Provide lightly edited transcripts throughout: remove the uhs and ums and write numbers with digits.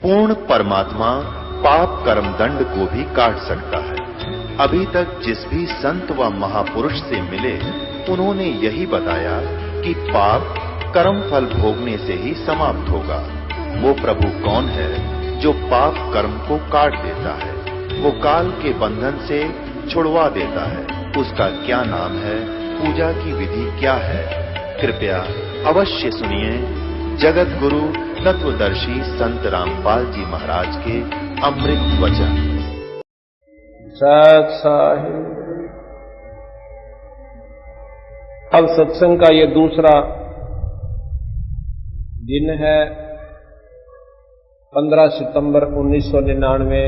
पूर्ण परमात्मा पाप कर्म दंड को भी काट सकता है। अभी तक जिस भी संत व महापुरुष से मिले उन्होंने यही बताया कि पाप कर्म फल भोगने से ही समाप्त होगा। वो प्रभु कौन है जो पाप कर्म को काट देता है, वो काल के बंधन से छुड़वा देता है। उसका क्या नाम है, पूजा की विधि क्या है? कृपया अवश्य सुनिए जगत गुरु तत्वदर्शी संत रामपाल जी महाराज के अमृत वचन। सत साहिब। अब सत्संग का ये दूसरा दिन है, 15 सितंबर 1999।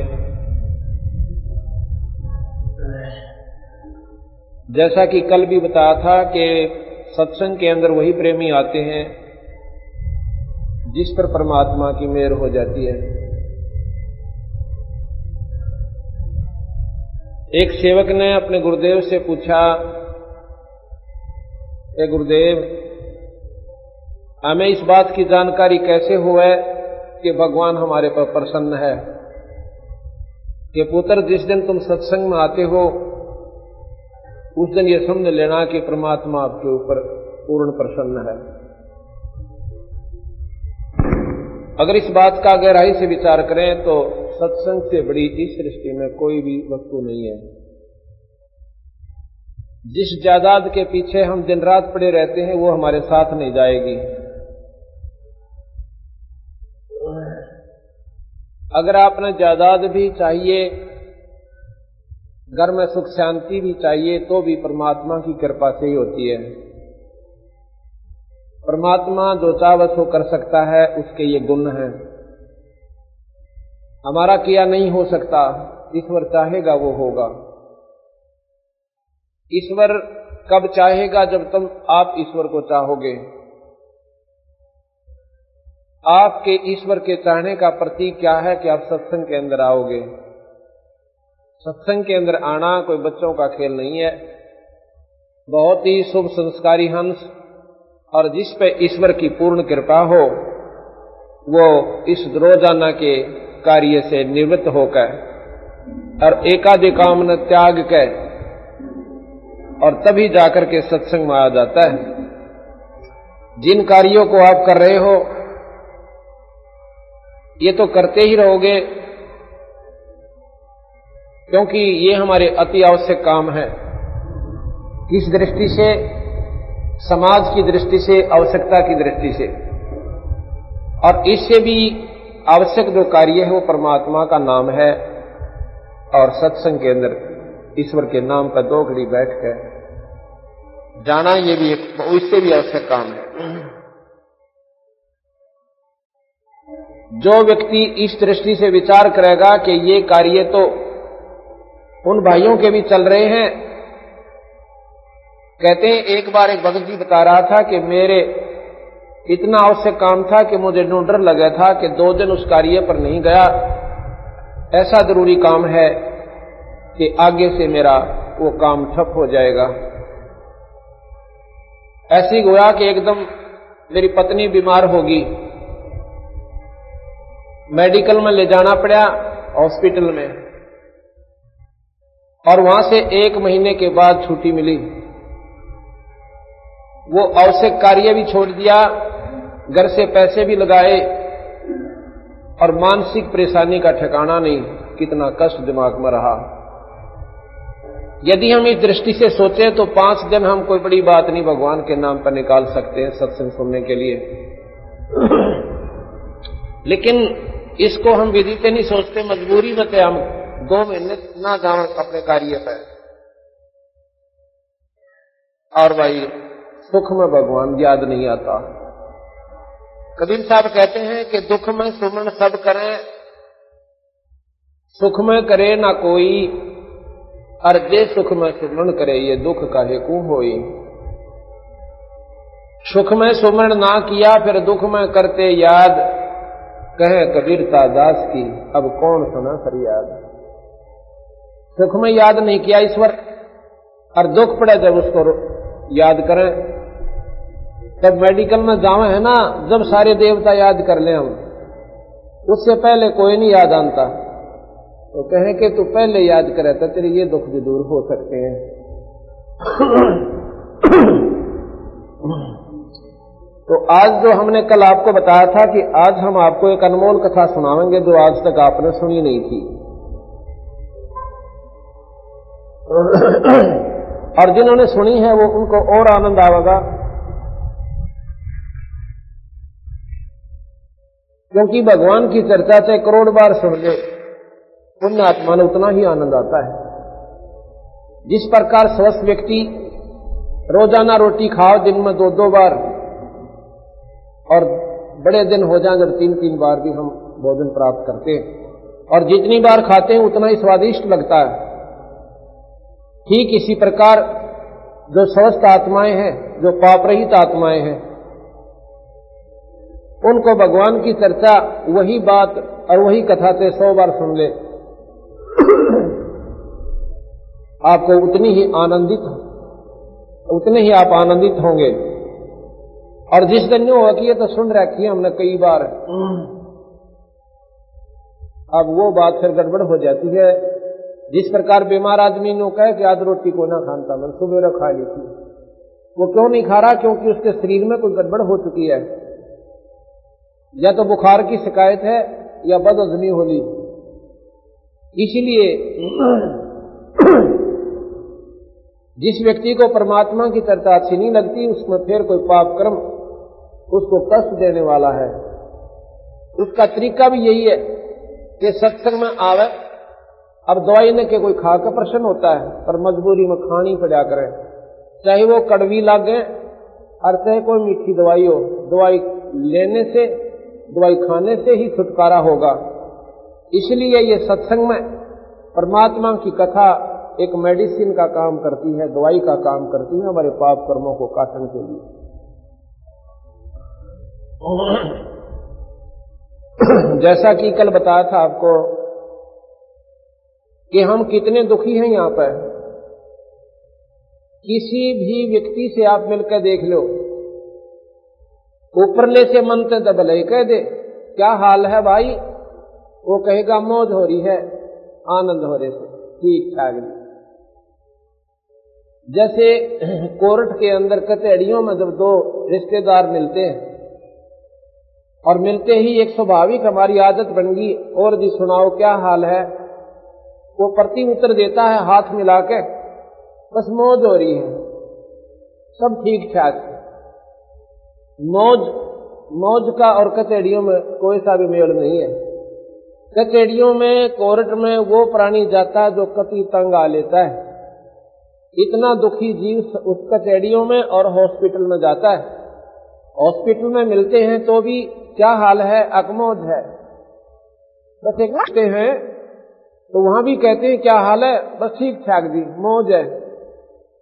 जैसा कि कल भी बताया था कि सत्संग के अंदर वही प्रेमी आते हैं जिस पर परमात्मा की मेहर हो जाती है। एक सेवक ने अपने गुरुदेव से पूछा, ए गुरुदेव, हमें इस बात की जानकारी कैसे हुआ कि भगवान हमारे पर प्रसन्न है? कि पुत्र, जिस दिन तुम सत्संग में आते हो उस दिन ये समझ लेना कि परमात्मा आपके ऊपर पूर्ण प्रसन्न है। अगर इस बात का गहराई से विचार करें तो सत्संग से बड़ी इस सृष्टि में कोई भी वस्तु नहीं है। जिस जायदाद के पीछे हम दिन रात पड़े रहते हैं वो हमारे साथ नहीं जाएगी। अगर आपने जायदाद भी चाहिए, घर में सुख शांति भी चाहिए, तो भी परमात्मा की कृपा से ही होती है। परमात्मा जो चाहे सो कर सकता है, उसके ये गुण हैं। हमारा किया नहीं हो सकता, ईश्वर चाहेगा वो होगा। ईश्वर कब चाहेगा? जब तुम आप ईश्वर को चाहोगे। आपके ईश्वर के चाहने का प्रतीक क्या है कि आप सत्संग के अंदर आओगे। सत्संग के अंदर आना कोई बच्चों का खेल नहीं है। बहुत ही शुभ संस्कारी हंस और जिस पे ईश्वर की पूर्ण कृपा हो वो इस रोजाना के कार्य से निवृत्त होकर और एकाधिकाम न त्याग कर और तभी जाकर के सत्संग में आ जाता है। जिन कार्यों को आप कर रहे हो ये तो करते ही रहोगे, क्योंकि ये हमारे अति आवश्यक काम है। किस दृष्टि से? समाज की दृष्टि से, आवश्यकता की दृष्टि से। और इससे भी आवश्यक जो कार्य है वो परमात्मा का नाम है। और सत्संग के अंदर ईश्वर के नाम पर 2 घड़ी बैठ कर जाना, ये भी इससे भी आवश्यक काम है। जो व्यक्ति इस दृष्टि से विचार करेगा कि ये कार्य तो उन भाइयों के भी चल रहे हैं। कहते हैं, एक बार एक भगत जी बता रहा था कि मेरे इतना आवश्यक काम था कि मुझे डर लगा था कि 2 दिन उस कार्य पर नहीं गया। ऐसा जरूरी काम है कि आगे से मेरा वो काम ठप हो जाएगा। ऐसी हुआ कि एकदम मेरी पत्नी बीमार होगी, मेडिकल में ले जाना पड़ा, हॉस्पिटल में, और वहां से 1 महीने के बाद छुट्टी मिली। वो आवश्यक कार्य भी छोड़ दिया, घर से पैसे भी लगाए और मानसिक परेशानी का ठिकाना नहीं। कितना कष्ट दिमाग में रहा। यदि हम इस दृष्टि से सोचें तो 5 दिन हम कोई बड़ी बात नहीं भगवान के नाम पर निकाल सकते हैं सत्संग सुनने के लिए। लेकिन इसको हम विधि से नहीं सोचते, मजबूरी में हम 2 महीने ना जाओ अपने कार्य पर। और भाई सुख में भगवान याद नहीं आता। कबीर साहब कहते हैं कि दुख में सुमन सब करें, सुख में करे ना कोई, और जे सुख में सुमन करे ये दुख काहे को होई। सुख में सुमन ना किया फिर दुख में करते याद, कहे कबीरता दास की अब कौन सुना फरियाद। सुख में याद नहीं किया ईश्वर और दुख पड़े जब उसको याद करें, तब मेडिकल में जावे है ना, जब सारे देवता याद कर लें हम, उससे पहले कोई नहीं याद आता, तो कहें कि तू पहले याद करे तो तेरे ये दुख भी दूर हो सकते हैं। तो आज जो हमने कल आपको बताया था कि आज हम आपको एक अनमोल कथा सुनाएंगे जो आज तक आपने सुनी नहीं थी, और जिन्होंने सुनी है वो उनको और आनंद आएगा, क्योंकि भगवान की चर्चा से करोड़ बार सुन ले पुण्य आत्मा ने उतना ही आनंद आता है। जिस प्रकार स्वस्थ व्यक्ति रोजाना रोटी खाओ दिन में 2-2 बार, और बड़े दिन हो जाए जब 3-3 बार भी हम भोजन प्राप्त करते हैं, और जितनी बार खाते हैं उतना ही स्वादिष्ट लगता है, ठीक इसी प्रकार जो स्वस्थ आत्माएं हैं, जो पाप रहित आत्माएं हैं, उनको भगवान की चर्चा वही बात और वही कथा से 100 बार सुन ले, आपको उतने ही आप आनंदित होंगे। और जिस दिन हुआ कि ये तो सुन रखी है हमने कई बार, अब वो बात फिर गड़बड़ हो जाती है। जिस प्रकार बीमार आदमी ने कहे कि आज रोटी को ना खाता, मैंने सुबह खा ली थी, वो क्यों नहीं खा रहा? क्योंकि उसके शरीर में कोई गड़बड़ हो चुकी है, या तो बुखार की शिकायत है या बदहजमी हो ली। इसलिए जिस व्यक्ति को परमात्मा की चर्चा अच्छी नहीं लगती, उसमें फिर कोई पाप कर्म उसको कष्ट देने वाला है। उसका तरीका भी यही है कि सत्संग में आवे। अब दवाई ने के कोई खा कर प्रसन्न होता है, पर मजबूरी में खानी पड़ा करे, चाहे वो कड़वी लागे और चाहे कोई मीठी दवाई हो। दवाई लेने से, दवाई खाने से ही छुटकारा होगा। इसलिए ये सत्संग में परमात्मा की कथा एक मेडिसिन का काम करती है, दवाई का काम करती है हमारे पाप कर्मों को काटने के लिए। जैसा कि कल बताया था आपको कि हम कितने दुखी हैं यहां पर। किसी भी व्यक्ति से आप मिलकर देख लो, ऊपरले से मन से दबले कह दे क्या हाल है भाई, वो कहेगा मौज हो रही है, आनंद हो रहे से, ठीक ठाक। जैसे कोर्ट के अंदर कचहरियों में जब 2 रिश्तेदार मिलते हैं, और मिलते ही एक स्वाभाविक हमारी आदत बन गई, और जी सुनाओ क्या हाल है, वो प्रति उत्तर देता है हाथ मिला के, बस मौज हो रही है, सब ठीक ठाक। मौज का और कचहरियों में कोई सा भी मेल नहीं है। कचहरियों में, कोर्ट में वो प्राणी जाता है जो कति तंग आ लेता है। इतना दुखी जीव उस कचहरियों में और हॉस्पिटल में जाता है। हॉस्पिटल में मिलते हैं तो भी क्या हाल है, अकमौज है, बस एक कहते हैं तो वहां भी कहते हैं क्या हाल है, बस ठीक ठाक जी, मौज है।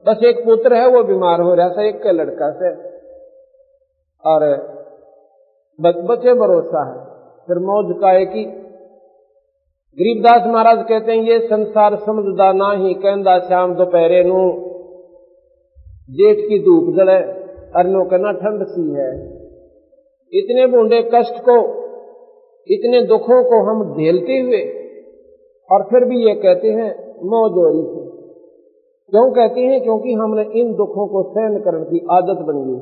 बस एक पुत्र है वो बीमार हो रहा था, एक का लड़का से, और बच्चे भरोसा है, फिर मौज का है कि गरीबदास महाराज कहते हैं ये संसार समझदा ना ही, कहंदा शाम दोपहरे नू जेठ की धूप जड़े अरनो कहना ठंड सी है। इतने बूंदे कष्ट को, इतने दुखों को हम झेलते हुए, और फिर भी ये कहते हैं मौज हो रही थी। क्यों कहते हैं? क्योंकि हमने इन दुखों को सहन करने की आदत बन गई,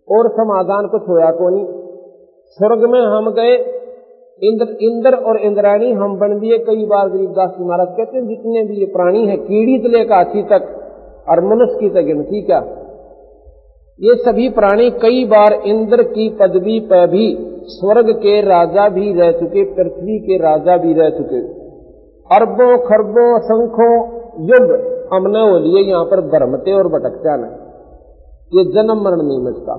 और समाधान कुछ होया को नहीं। स्वर्ग में हम गए, इंद्र और इंद्राणी हम बन दिए कई बार। गरीबदास जी महाराज कहते हैं जितने भी ये प्राणी है, कीड़ी से लेकर हाथी तक और मनुष्य की तक गिनती क्या, ये सभी प्राणी कई बार इंद्र की पदवी पर भी स्वर्ग के राजा भी रह चुके, पृथ्वी के राजा भी रह चुके। अरबों खरबों असंख्यों युग हमने हो लिए यहाँ पर भ्रमते और भटकते न। ये जन्म मरण नहीं मिटता,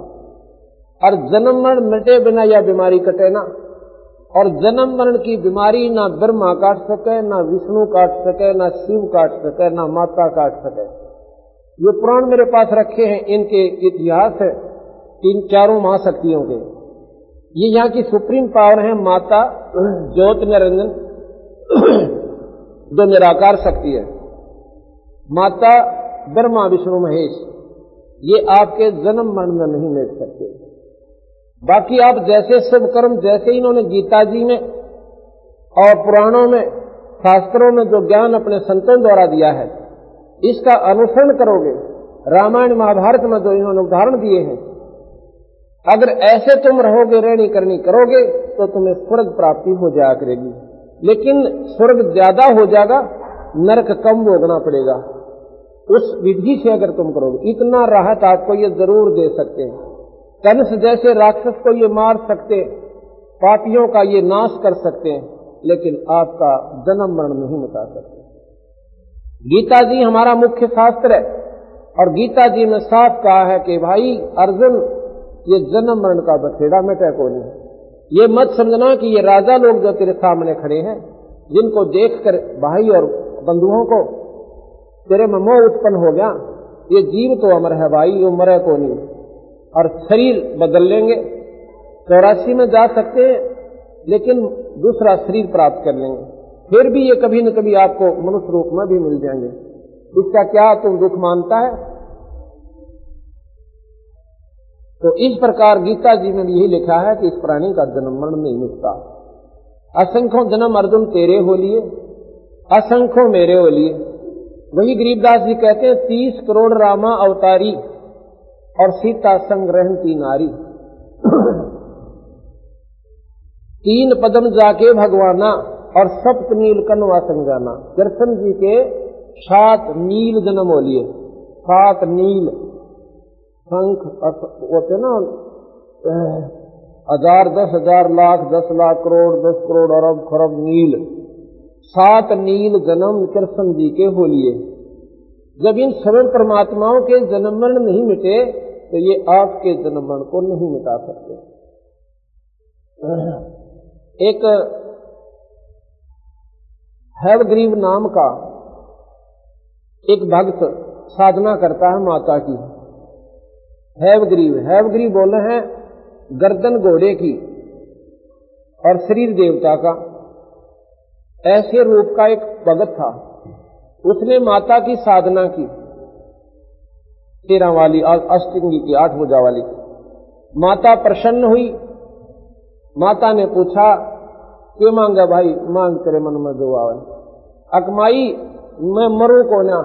और जन्म मरण मिटे बिना यह बीमारी कटे ना। और जन्म मरण की बीमारी ना ब्रह्मा काट सके, ना विष्णु काट सके, ना शिव काट सके, ना माता काट सके। ये पुराण मेरे पास रखे हैं, इनके इतिहास है 3-4 महाशक्तियों के। ये यहाँ की सुप्रीम पावर है माता ज्योत निरंजन, जो निराकार शक्ति है। माता ब्रह्मा विष्णु महेश, ये आपके जन्म मरण में नहीं मिट सकते। बाकी आप जैसे शुभ कर्म, जैसे इन्होंने गीता जी में और पुराणों में, शास्त्रों में जो ज्ञान अपने संतों द्वारा दिया है, इसका अनुसरण करोगे, रामायण महाभारत में जो इन्होंने उदाहरण दिए हैं, अगर ऐसे तुम रहोगे, रहनी करनी करोगे, तो तुम्हें स्वर्ग प्राप्ति हो जाया करेगी। लेकिन स्वर्ग ज्यादा हो जाएगा, नरक कम भोगना पड़ेगा। उस विधि से अगर तुम करोगे, इतना राहत आपको ये जरूर दे सकते हैं। कंस जैसे राक्षस को ये मार सकते, पापियों का ये नाश कर सकते हैं, लेकिन आपका जन्म मरण नहीं मिटा सकते। गीता जी हमारा मुख्य शास्त्र है, और गीता जी में साफ कहा है कि भाई अर्जुन, ये जन्म मरण का बखेड़ा मिटे को नहीं। ये मत समझना कि ये राजा लोग जो तेरे सामने खड़े हैं, जिनको देखकर भाई और बंधुओं को तेरे में मोह उत्पन्न हो गया, ये जीव तो अमर है भाई, ये मरे को नहीं। और शरीर बदल लेंगे, 84 में जा सकते हैं, लेकिन दूसरा शरीर प्राप्त कर लेंगे, फिर भी ये कभी न कभी आपको मनुष्य रूप में भी मिल जाएंगे। इसका क्या तुम दुख मानता है? तो इस प्रकार गीता जी में भी यही लिखा है कि इस प्राणी का जन्म मरण नहीं मिटता। असंख्यों जन्म अर्जुन तेरे हो लिए, असंख्यों मेरे हो लिए। वही गरीबदास जी कहते हैं, 30 करोड़ रामा अवतारी और सीता संग रहती नारी। 3 पदम जाके भगवाना और सप्त नील कनवा संजाना। कृष्ण जी के 7 नील जन्म हो लिए, 7 नील शंख होते ना, 1000, 10,000, लाख, 10 लाख, करोड़, 10 करोड़, अरब खरब नील, 7 नील जन्म कृष्ण जी के हो लिए। जब इन सभी परमात्माओं के जन्म मरण नहीं मिटे, तो ये आपके जन्म मरण को नहीं मिटा सकते। एक हैवग्रीव नाम का एक भक्त साधना करता है माता की। हैवग्रीव बोले हैं गर्दन घोड़े की और शरीर देवता का। ऐसे रूप का एक भगत था, उसने माता की साधना की, 13 वाली, अष्टंगी की, 8 भुजा वाली। माता प्रसन्न हुई। माता ने पूछा, क्यों मांगा भाई? मांग तेरे मन में जो आवे। अकमाई, मैं मरूं को ना,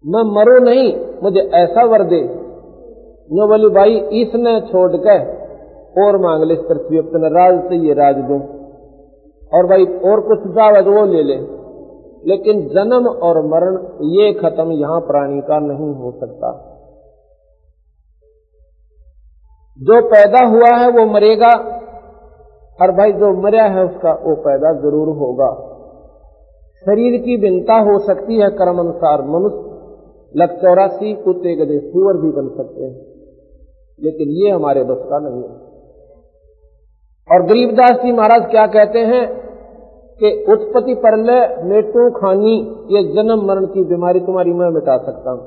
मैं मरूं नहीं, मुझे ऐसा वर दे। नो बोली भाई, इसने छोड़ के और मांग ले, इस पृथ्वी अपने राज से ये राज दो, और भाई और कुछ चाहे तो वो ले ले, लेकिन जन्म और मरण ये खत्म यहां प्राणी का नहीं हो सकता। जो पैदा हुआ है वो मरेगा, और भाई जो मरा है उसका वो पैदा जरूर होगा। शरीर की भिन्नता हो सकती है कर्म अनुसार, मनुष्य 184 कुत्ते गधे सूअर भी बन सकते हैं, लेकिन ये हमारे बस का नहीं है। और गरीबदास जी महाराज क्या कहते हैं कि उत्पत्ति परलय मेटू खानी, ये जन्म मरण की बीमारी तुम्हारी मैं मिटा सकता हूं।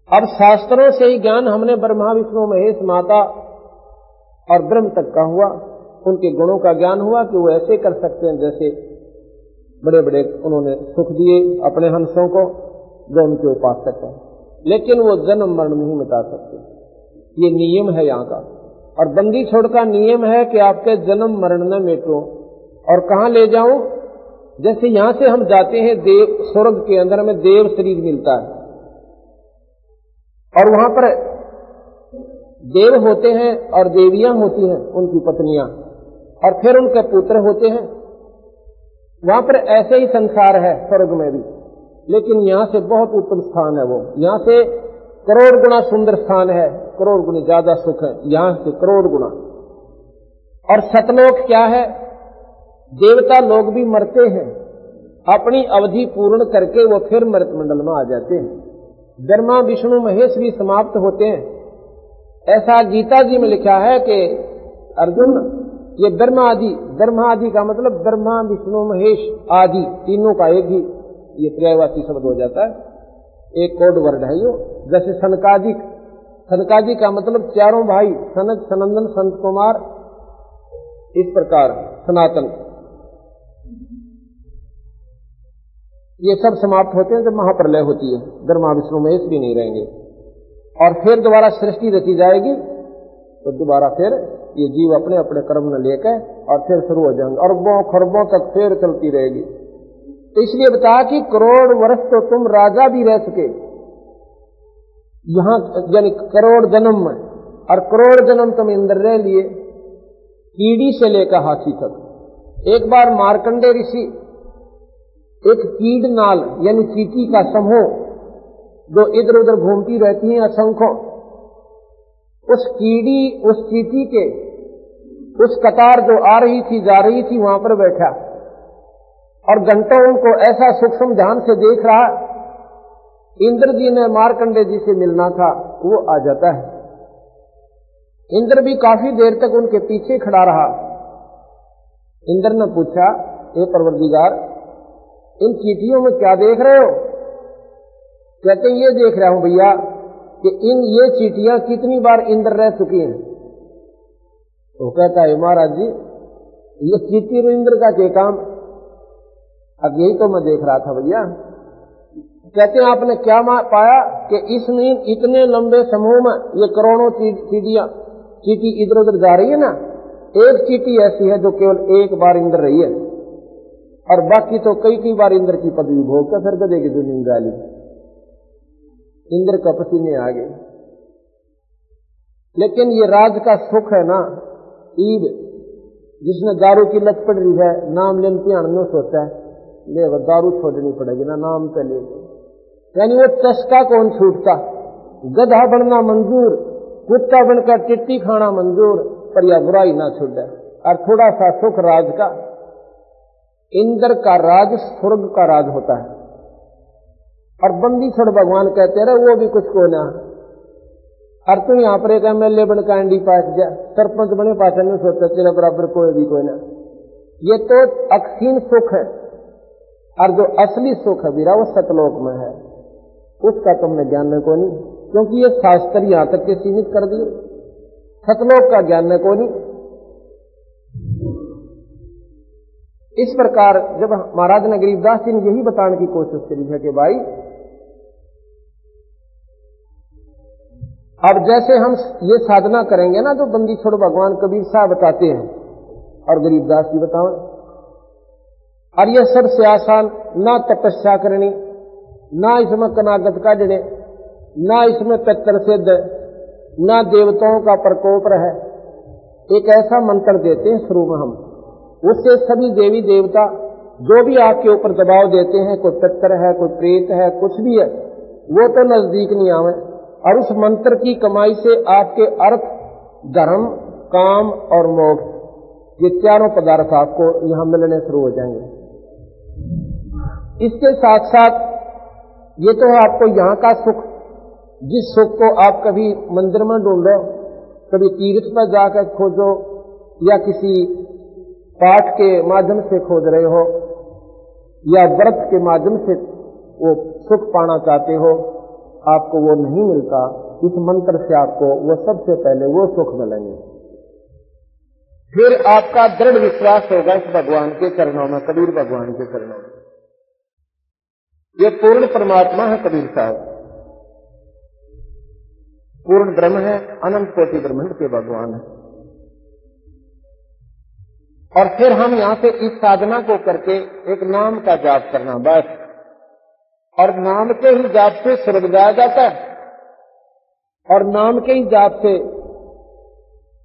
अब शास्त्रों से ही ज्ञान हमने ब्रह्मा विष्णु महेश माता और ब्रह्म तक का हुआ, उनके गुणों का ज्ञान हुआ कि वो ऐसे कर सकते हैं जैसे बड़े बड़े उन्होंने सुख दिए अपने हंसों को जो उनके उपासक हैं, लेकिन वो जन्म मरण नहीं मिटा सकते। ये नियम है यहाँ का। और बंदी छोड़ का नियम है कि आपके जन्म मरण न मिटो। और कहाँ ले जाऊं? जैसे यहां से हम जाते हैं देव, स्वर्ग के अंदर में देव शरीर मिलता है, और वहां पर देव होते हैं और देवियां होती हैं, उनकी पत्नियां, और फिर उनके पुत्र होते हैं। वहां पर ऐसे ही संसार है स्वर्ग में भी, लेकिन यहां से बहुत उत्तम स्थान है वो। यहां से करोड़ गुना सुंदर स्थान है, करोड़ गुना ज्यादा सुख है यहां से, करोड़ गुना। और सतलोक क्या है? देवता लोग भी मरते हैं, अपनी अवधि पूर्ण करके वो फिर मृत मंडल में आ जाते हैं। ब्रह्मा विष्णु महेश भी समाप्त होते हैं। ऐसा गीता जी में लिखा है कि अर्जुन, ये ब्रह्मा आदि का मतलब ब्रह्मा विष्णु महेश आदि तीनों का एक ही ये पर्यायवाची शब्द हो जाता है, एक कोड वर्ड है यो। जैसे सनकादि का मतलब चारों भाई, सनक, सनंदन, संत कुमार, इस प्रकार सनातन, ये सब समाप्त होते हैं जब महाप्रलय होती है। ब्रह्मा विष्णु महेश भी नहीं रहेंगे, और फिर दोबारा सृष्टि रची जाएगी, तो दोबारा फिर ये जीव अपने अपने कर्म न लेकर और फिर शुरू हो जाएंगे, अरबों खरबों तक फिर चलती रहेगी। तो इसलिए बताया कि करोड़ वर्ष तो तुम राजा भी रह चुके यहां, यानी करोड़ जन्म में, और करोड़ जन्म तुम इंद्र रह लिए, कीड़ी से लेकर हाथी तक। एक बार मार्कंडे ऋषि एक कीड़ नाल यानी चींटी का समूह जो इधर उधर घूमती रहती हैं असंख्यों, उस कीड़ी उस चींटी के उस कतार जो आ रही थी जा रही थी वहां पर बैठा और घंटों उनको ऐसा सूक्ष्म ध्यान से देख रहा। इंद्र जी ने मार्कंडे जी से मिलना था, वो आ जाता है। इंद्र भी काफी देर तक उनके पीछे खड़ा रहा। इंद्र ने पूछा, हे परवरदिगार, इन चींटियों में क्या देख रहे हो? कहते ये देख रहा हूं भैया कि ये चींटियां कितनी बार इंद्र रह चुकी हैं। तो कहता है महाराज जी, ये चींटी और इंद्र का क्या काम? अब यही तो मैं देख रहा था भैया। कहते हैं आपने क्या पाया कि इसमें इतने लंबे समूह में ये करोड़ों चींटी इधर उधर जा रही है ना, एक चींटी ऐसी है जो केवल एक बार इंद्र रही है और बाकी तो कई बार इंद्र की पदवी भोग कर फिर गधे की जमीन डाली। इंद्र का पसीने आ गए। लेकिन ये राज का सुख है ना, ईद जिसने दारू की लत पड़ रही है, नाम लेने ध्यान में सोचता है ले वो दारू छोड़नी पड़ेगी ना, नाम पे ले, यानी वो चस्का कौन छूटता। गधा बनना मंजूर, कुत्ता बनकर टिट्टी खाना मंजूर, पर यह बुराई ना छूटे। और थोड़ा सा सुख राज का, इंद्र का राज स्वर्ग का राज होता है। और बंदी छोड़ भगवान कहते रहे वो भी कुछ को ना। और तू यहाँ पर एक MLA बनकर एंडी पास जा, सरपंच बने पास में सोचा तेरे बराबर कोई भी कोई ना। ये तो अक्षीण सुख है। और जो असली सुख है बीरा वो सतलोक में है, उसका तुमने ज्ञान में को नहीं, क्योंकि ये शास्त्र यहां तक के सीमित कर दिए, सतलोक का ज्ञान में को नहीं। इस प्रकार जब महाराज ने गरीबदास जी ने यही बताने की कोशिश करी है कि भाई अब जैसे हम ये साधना करेंगे ना जो बंदी छोड़ भगवान कबीर साहब बताते हैं और गरीबदास जी बताओ, और यह सबसे आसान, ना तपस्या करनी, ना इसमें कनागत काटने, ना इसमें पितर सिद्ध, ना देवताओं का प्रकोप रहे। एक ऐसा मंत्र देते हैं शुरू में हम, उससे सभी देवी देवता जो भी आपके ऊपर दबाव देते हैं, कोई पितर है कोई प्रेत है कुछ भी है, वो तो नजदीक नहीं आवे। और उस मंत्र की कमाई से आपके अर्थ, धर्म, काम और मोक्ष, ये चारों पदार्थ आपको यहां मिलने शुरू हो जाएंगे। इसके साथ साथ ये तो है आपको यहां का सुख, जिस सुख को आप कभी मंदिर में ढूंढो, कभी तीर्थ पर जाकर खोजो, या किसी पाठ के माध्यम से खोज रहे हो, या व्रत के माध्यम से वो सुख पाना चाहते हो, आपको वो नहीं मिलता। इस मंत्र से आपको वो सबसे पहले वो सुख मिलेंगे। फिर आपका दृढ़ विश्वास होगा इस भगवान के चरणों में, कबीर भगवान के चरणों में। ये पूर्ण परमात्मा है कबीर साहब, पूर्ण ब्रह्म है, अनंत कोटि ब्रह्मांड के भगवान है। और फिर हम यहां से इस साधना को करके एक नाम का जाप करना बस, और नाम के ही जाप से स्वर्ग जाया जाता है। और नाम के ही जाप से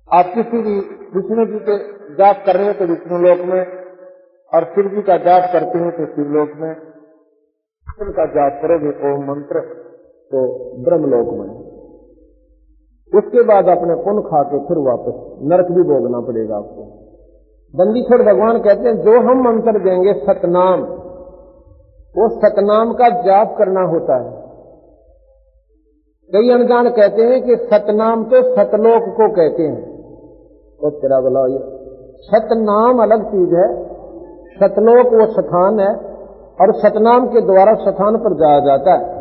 आप किसी भी विष्णु जी के जाप कर रहे हो तो विष्णु लोक में, और शिव जी का जाप करते हो तो शिवलोक में, उनका जाप करोगे ओम मंत्र तो ब्रह्मलोक में। उसके बाद अपने पुण्य खा के फिर वापस नरक भी भोगना पड़ेगा आपको। बंदी छोड़ भगवान कहते हैं जो हम मंत्र देंगे सतनाम, वो सतनाम का जाप करना होता है। कई अनजान कहते हैं कि सतनाम तो सतलोक को कहते हैं, तो तेरा बोला ये सतनाम अलग चीज है, सतलोक वो स्थान है, और सतनाम के द्वारा स्थान पर जाया जाता है।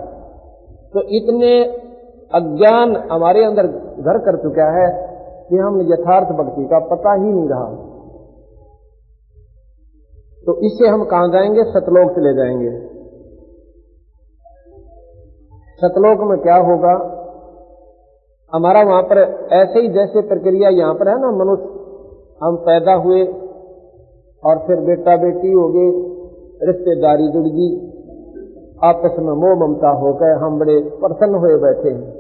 तो इतने अज्ञान हमारे अंदर घर कर चुका है कि हम यथार्थ भक्ति का पता ही नहीं रहा। तो इससे हम कहां जाएंगे? सतलोक चले जाएंगे। सतलोक में क्या होगा? हमारा वहां पर ऐसे ही जैसे प्रक्रिया यहाँ पर है ना, मनुष्य हम पैदा हुए और फिर बेटा बेटी हो गए, रिश्तेदारी जुड़ गई, आपस में मोह ममता हो गए, हम बड़े प्रसन्न हुए बैठे हैं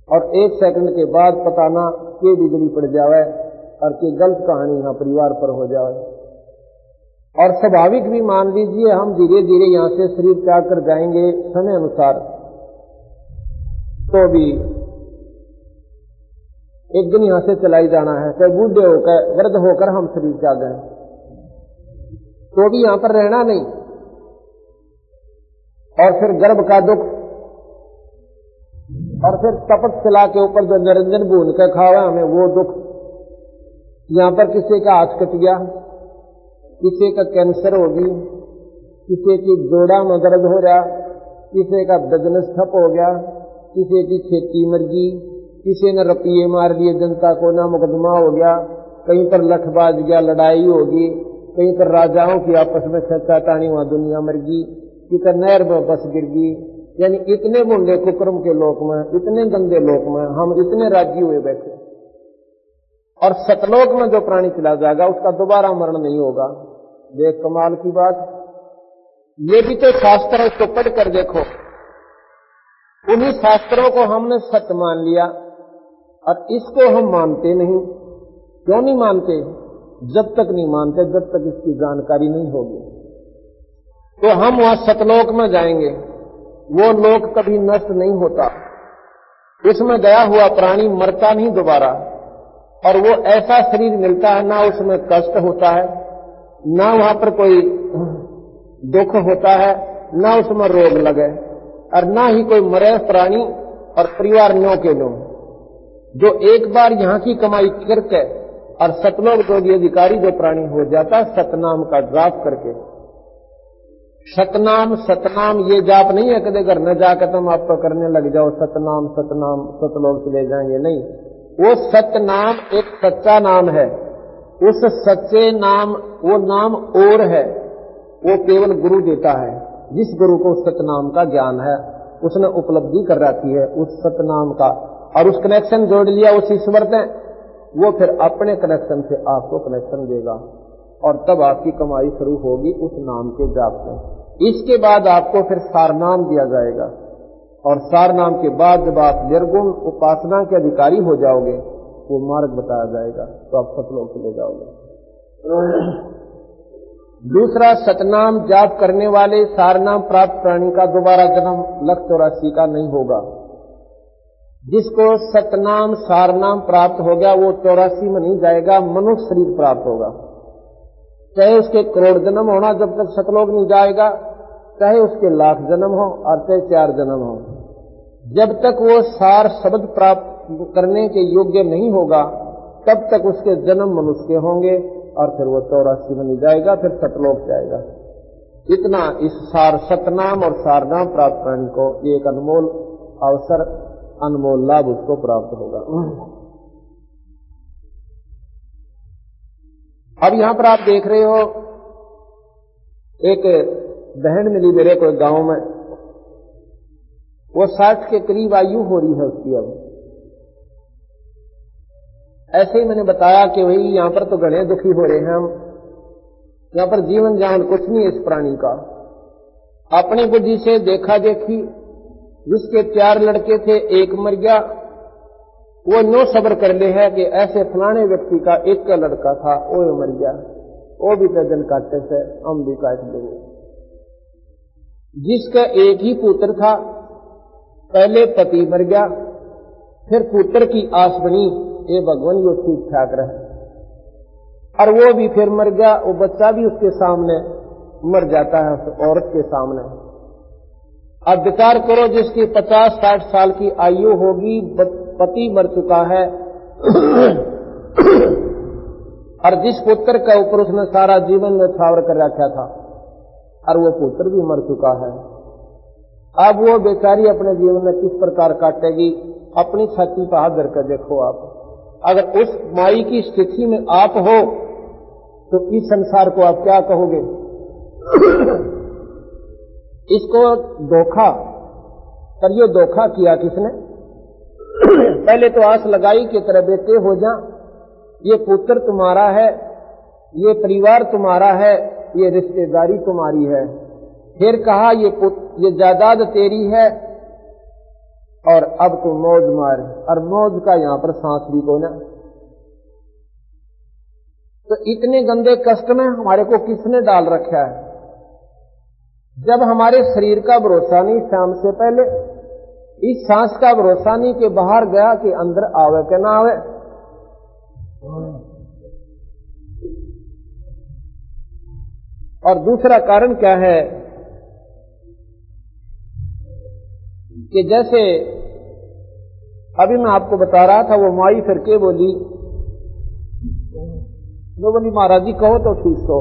और एक सेकंड के बाद पता ना के बिगड़ी पड़ जावे और की गलत कहानी यहाँ परिवार पर हो जाए। और स्वाभाविक भी मान लीजिए हम धीरे धीरे यहाँ से शरीर त्याग कर जाएंगे समय अनुसार, तो भी एक दिन यहां से चलाई जाना है, चाहे बूढ़े होकर वृद्ध होकर हम शरीर त्याग गए तो भी यहां पर रहना नहीं। और फिर गर्भ का दुख, और फिर तपक शिला के ऊपर जो निरंजन भून के खावा हमें वो दुख। यहां पर किसी का हाथ कट गया, किसी का कैंसर होगी, किसी की जोड़ा में दर्द हो रहा, किसी का बिजनेस ठप हो गया, किसी की खेती मर गई, किसी ने रुपये मार लिए जनता को, ना मुकदमा हो गया, कहीं पर लठबाज गया, लड़ाई होगी, कहीं पर राजाओं की आपस में चर्चा टाणी, वहां दुनिया मर गई, किसी नहर में बस गिर गई। यानी इतने मुंडे कुकर्म के लोक में, इतने गंदे लोक में हम इतने राजी हुए बैठे। और सतलोक में जो प्राणी चला जाएगा उसका दोबारा मरण नहीं होगा। देख कमाल की बात, ये भी तो शास्त्र है, इसको पढ़ कर देखो। उन्हीं शास्त्रों को हमने सत्य मान लिया और इसको हम मानते नहीं। क्यों नहीं मानते? जब तक नहीं मानते जब तक इसकी जानकारी नहीं होगी। तो हम वहां सतलोक में जाएंगे, वो लोक कभी नष्ट नहीं होता, उसमें गया हुआ प्राणी मरता नहीं दोबारा, और वो ऐसा शरीर मिलता है ना उसमें कष्ट होता है, ना वहां पर कोई दुख होता है, ना उसमें रोग लगे, और ना ही कोई मरे प्राणी और परिवार नो के नो। जो एक बार यहाँ की कमाई करके और सतलोक जोगी अधिकारी जो प्राणी हो जाता है सतनाम का जाप करके। सतनाम सतनाम ये जाप नहीं है कदे घर न जाकर तुम आप तो करने लग जाओ सतनाम सतनाम सतलोक चले जाएंगे, नहीं। वो सतनाम एक सच्चा नाम है। उस सच्चे नाम, वो नाम और है, वो केवल गुरु देता है। जिस गुरु को सतनाम का ज्ञान है उसने उपलब्धि कर रखी है उस सतनाम का, और उस कनेक्शन जोड़ लिया उस ईश्वर ने, वो फिर अपने कनेक्शन से आपको कनेक्शन देगा और तब आपकी कमाई शुरू होगी उस नाम के जाप से। इसके बाद आपको फिर सारनाम दिया जाएगा, और सारनाम के बाद जब आप निर्गुण उपासना के अधिकारी हो जाओगे वो मार्ग बताया जाएगा, तो आप सतलोक चले जाओगे। दूसरा, सतनाम जाप करने वाले सारनाम प्राप्त प्राणी का दोबारा जन्म 184 का नहीं होगा। जिसको सतनाम सारनाम प्राप्त हो गया वो 84 में नहीं जाएगा, मनुष्य शरीर प्राप्त होगा। चाहे उसके करोड़ जन्म होना जब तक सतलोक नहीं जाएगा, चाहे उसके लाख जन्म हो और चाहे 4 जन्म हो, जब तक वो सार शब्द प्राप्त करने के योग्य नहीं होगा तब तक उसके जन्म मनुष्य के होंगे, और फिर वो 84 में नहीं जाएगा, फिर सतलोक जाएगा। इतना इस सार सतनाम और सारनाम प्राप्त प्राणी को एक अनमोल अवसर, अनमोल लाभ उसको प्राप्त होगा। अब यहां पर आप देख रहे हो एक बहन मिली मेरे को गांव में, वो 60 के करीब आयु हो रही है उसकी। अब ऐसे ही मैंने बताया कि भाई यहां पर तो घने दुखी हो रहे हैं हम, यहां पर जीवन जान कुछ नहीं है इस प्राणी का। अपनी बुद्धि से देखा देखी, जिसके 4 लड़के थे एक मर गया, वो नो सब्र कर ले है कि ऐसे फलाने व्यक्ति का एक का लड़का था वो मर गया, वो भी पैदल काटते से हम भी काट देंगे। जिसका एक ही पुत्र था, पहले पति मर गया, फिर पुत्र की आस बनी ये भगवान वो ठीक ठाक रहे, और वो भी फिर मर गया, वो बच्चा भी उसके सामने मर जाता है उस औरत के सामने। अब विचार करो, जिसकी 50-60 साल की आयु होगी, पति मर चुका है और जिस पुत्र के ऊपर उसने सारा जीवन न्यौछावर कर रखा था, और वो पुत्र भी मर चुका है। अब वो बेचारी अपने जीवन में किस प्रकार काटेगी? अपनी छाती पर हाथ धरकर देखो आप। अगर उस माई की स्थिति में आप हो तो इस संसार को आप क्या कहोगे? इसको धोखा, पर ये धोखा किया किसने? पहले तो आस लगाई कि तेरे बेटे हो जा, ये पुत्र तुम्हारा है, ये परिवार तुम्हारा है, ये रिश्तेदारी तुम्हारी है। फिर कहा ये जायदाद तेरी है और अब तू मौज मार, और मौज का यहां पर सांस भी को ना। तो इतने गंदे कष्ट में हमारे को किसने डाल रखा है? जब हमारे शरीर का भरोसा नहीं शाम से पहले, इस सांस का भरोसा नहीं कि बाहर गया कि अंदर आवे कि ना आवे। और दूसरा कारण क्या है कि जैसे अभी मैं आपको बता रहा था, वो माई फिर के बोली, वो बोली महाराज जी कहो तो ठीक हो।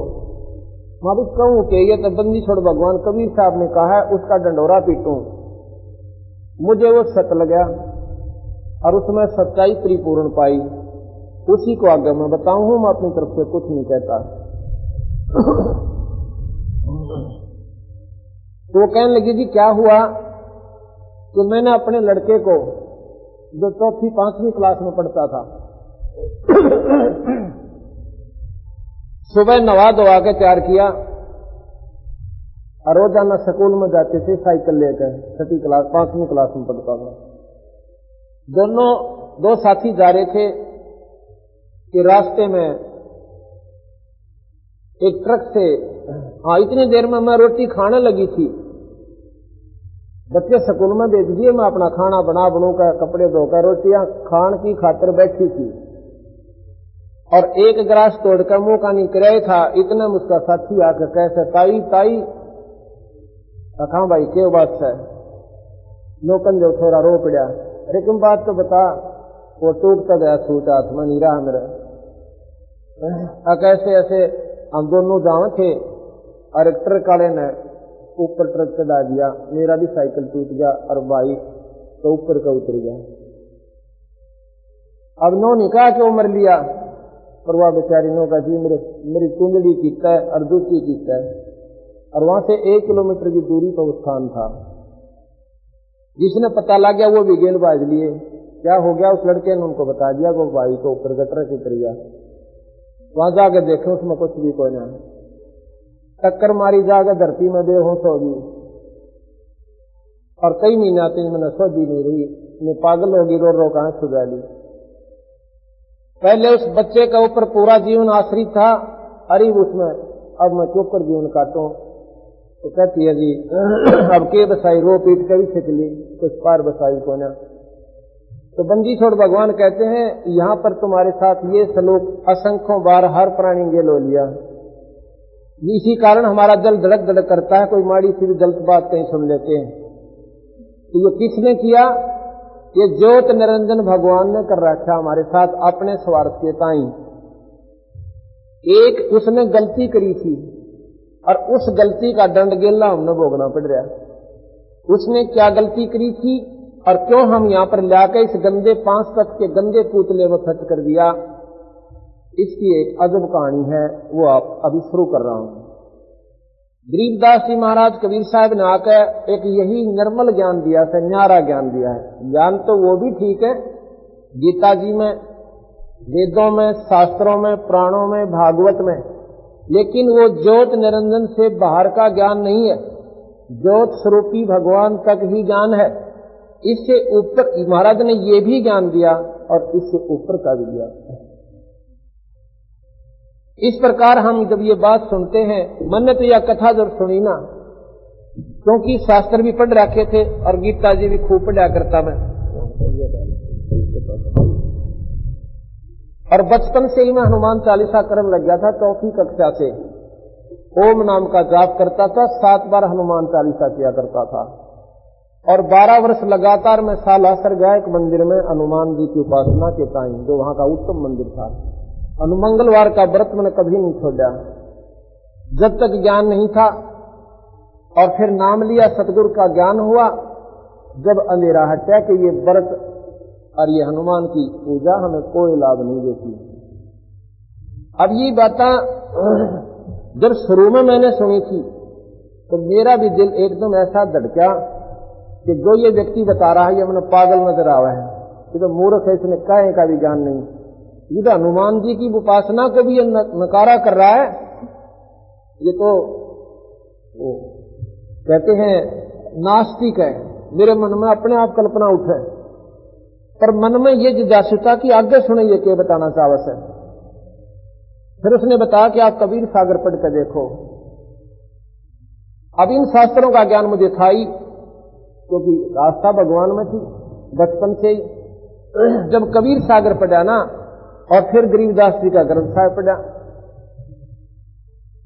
मैं भी कहूं कि ये तो बंदी छोड़ भगवान कबीर साहब ने कहा है, उसका डंडोरा पीटूं। मुझे वो सत लगा और उसमें सच्चाई परिपूर्ण पाई, उसी को आगे मैं बताऊं। मैं अपनी तरफ से कुछ नहीं कहता। तो कहने लगी जी क्या हुआ कि मैंने अपने लड़के को, जो 4वीं 5वीं क्लास में पढ़ता था, सुबह नवा धोवा के तैयार किया और रोजाना स्कूल में जाते थे साइकिल लेकर। 6वीं क्लास 5वीं क्लास में पढ़ता था। दो साथी जा रहे थे कि रास्ते में एक ट्रक से, इतनी देर में मैं रोटी खाने लगी थी। बच्चे स्कूल में भेज दिए, मैं अपना खाना बनूकर कपड़े धोकर रोटियां खान की खातिर बैठी थी और एक गिलास तोड़कर मुंह का नहीं कराया था। इतने में उसका साथी आकर कैसे ताई ताई, कहा भाई क्या बात है? नौकन जो थोड़ा रो पड़ा, अरे तुम बात तो बता। वो टूटता गया सूट हाथ में, नहीं रहा मेरा। कैसे ऐसे हम दोनों जाओ थे और एक ट्रक वाले ने ऊपर ट्रक चढ़ा दिया, मेरा भी साइकिल टूट गया और भाई तो ऊपर का उतर गया। अब नो नहीं कहा कि वो मर लिया, पर वह बेचारी नो का जी मेरी कुंडली कीता है और दूसरी कीता है। और वहां से 1 किलोमीटर की दूरी पर वो स्थान था। जिसने पता लग गया वो भी गेल बाज लिए। क्या हो गया? उस लड़के ने उनको बता दिया वो भाई को ऊपर गटर से उतर गया। वहां जाकर देखे उसमें कुछ भी कोई ना, टक्कर मारी जाकर धरती में बेहोश होगी और कई महीना 3 महीने सोधी नहीं रही, मैं पागल होगी, रो रो कहां सुधा ली। पहले उस बच्चे का ऊपर पूरा जीवन आश्रित था, अरे उसमें अब मैं क्यों कर जीवन काटूं? तो कहती है जी अब के बसाई, रो पीट कर भी छिक ली, कुछ पार बसाई को ना। तो बंदी छोड़ भगवान कहते हैं यहां पर तुम्हारे साथ ये सलूक असंख्यों बार हर प्राणी गेल हो लिया। इसी कारण हमारा दिल धड़क धड़क करता है, कोई माड़ी सी भी गलत बात कहीं सुन लेते हैं। तो ये किसने किया? ये ज्योत निरंजन भगवान ने कर रखा हमारे साथ अपने स्वार्थ के ताई। एक उसने गलती करी थी और उस गलती का दंड गेला हमने भोगना पड़ रहा। उसने क्या गलती करी थी और क्यों हम यहां पर लाकर इस गंदे 5 तत्व के गंदे पुतले में खर्च कर दिया, इसकी एक अजब कहानी है, वो आप अभी शुरू कर रहा हूं। गरीबदास जी महाराज कबीर साहब ने आकर एक यही निर्मल ज्ञान दिया है, न्यारा ज्ञान दिया है। ज्ञान तो वो भी ठीक है, गीता जी में, वेदों में, शास्त्रों में, पुराणों में, भागवत में, लेकिन वो ज्योत निरंजन से बाहर का ज्ञान नहीं है। ज्योत स्वरूपी भगवान तक ही ज्ञान है। इससे ऊपर महाराज ने ये भी ज्ञान दिया और इससे ऊपर का भी दिया। इस प्रकार हम जब ये बात सुनते हैं, मैंने तो यह कथा जब सुनी ना, क्योंकि शास्त्र भी पढ़ रखे थे और गीता जी भी खूब पढ़ा करता मैं, और बचपन से ही मैं हनुमान चालीसा करने लग गया था। 4वीं कक्षा से ओम नाम का जाप करता था, 7 बार हनुमान चालीसा किया करता था और 12 वर्ष लगातार मैं सालासर गया एक मंदिर में हनुमान जी की उपासना के टाइम, जो वहां का उत्तम मंदिर था। मंगलवार का व्रत मैंने कभी नहीं छोड़ा जब तक ज्ञान नहीं था। और फिर नाम लिया, सतगुरु का ज्ञान हुआ, जब अंधेरा हटा कि ये व्रत और ये हनुमान की पूजा हमें कोई लाभ नहीं देती। अब ये बातें जब शुरू में मैंने सुनी थी तो मेरा भी दिल एकदम ऐसा धड़का कि जो ये व्यक्ति बता रहा है ये मैंने पागल नजर आ रहा है। ये तो मूर्ख है, इसने काहे का भी ज्ञान नहीं। ये तो हनुमान जी की उपासना को भी ये नकारा कर रहा है। ये तो वो कहते हैं नास्तिक है, मेरे मन में अपने आप कल्पना उठे, पर मन में ये जिज्ञासुता की आगे सुनिए क्या बताना चाहत है। फिर उसने बताया कि आप कबीर सागर पढ़ कर देखो। अब इन शास्त्रों का ज्ञान मुझे था ही, क्योंकि आस्था भगवान में थी बचपन से ही। जब कबीर सागर पढ़ा ना, और फिर गरीबदास जी का ग्रंथ साहिब पढ़ा,